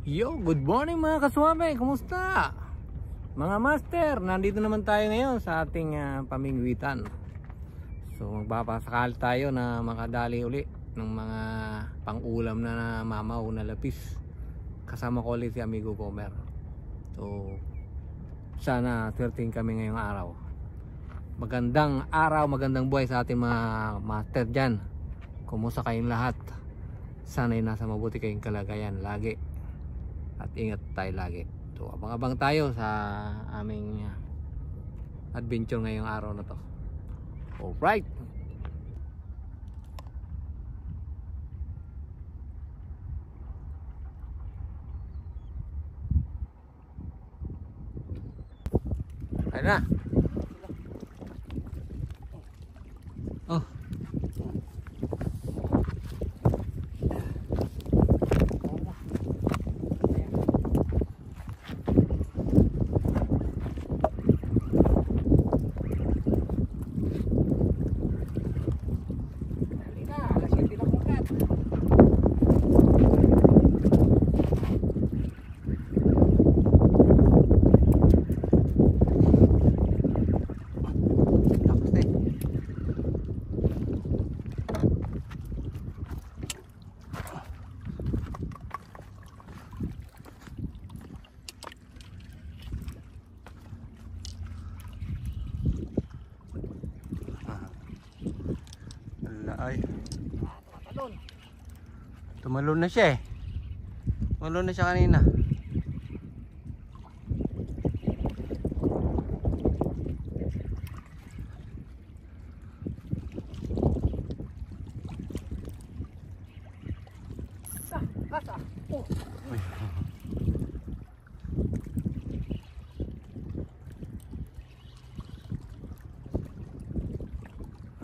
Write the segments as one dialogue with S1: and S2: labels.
S1: Yo, good morning mga kaswabe, kumusta? Mga master, nandito naman tayo ngayon sa ating pamingwitan. So magpapasakal tayo na makadali uli ng mga pang-ulam na mamaw na lapis. Kasama ko ulit si Amigo Comer. So sana 13 kami ngayong araw. Magandang araw, magandang buhay sa ating mga master dyan. Kumusta kayong lahat? Sana'y nasa mabuti kayong kalagayan lagi. At ingat tayo lagi. So abang-abang tayo sa aming adventure ngayong araw na to. Alright. Ayun na. Oh.
S2: Ay, tumalon na siya eh. Tumalon na siya kanina. Uy.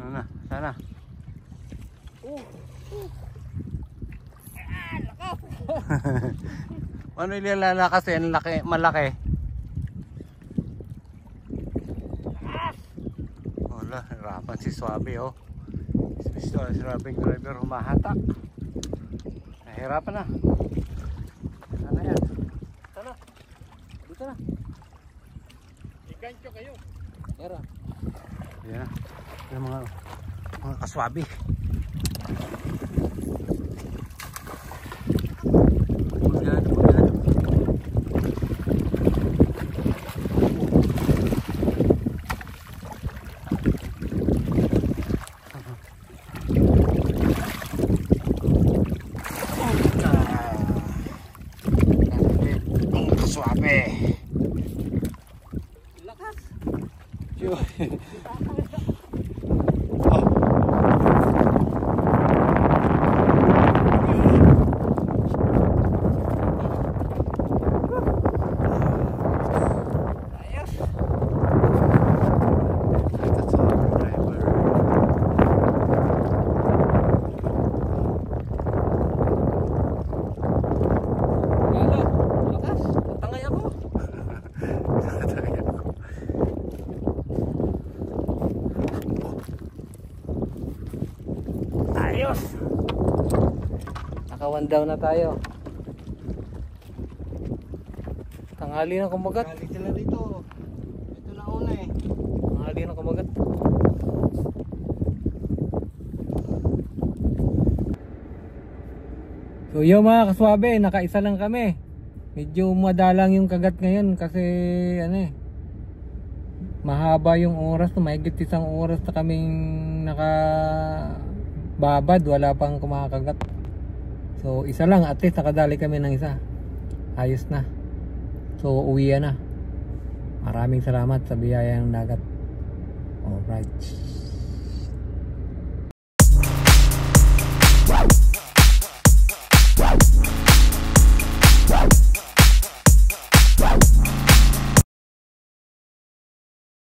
S2: Ano na? Sana. Ano ilalala kasi ang laki, malaki. Wala, hirapan si Swabe oh. Si Swabe driver humahata. Nahirapan na. Sana yan. Sana. Dito na.
S1: Igancho kayo.
S2: Tara. Yan. Yung mga kaswabe.
S1: Lakas. Ayos. Naka-one down na tayo. Tanghali na kumagat.
S2: Tanghali sila dito. Ito na una eh.
S1: Tanghali na kumagat. So yo mga kaswabe, nakaisa lang kami. Medyo madalang yung kagat ngayon kasi ano eh, mahaba yung oras, mahigit isang oras na kaming nakababad, wala pang kumakagat. So isa lang, at least nakadali kami ng isa. Ayos na. So uwi na. Maraming salamat sa biyaya ng dagat. Alright.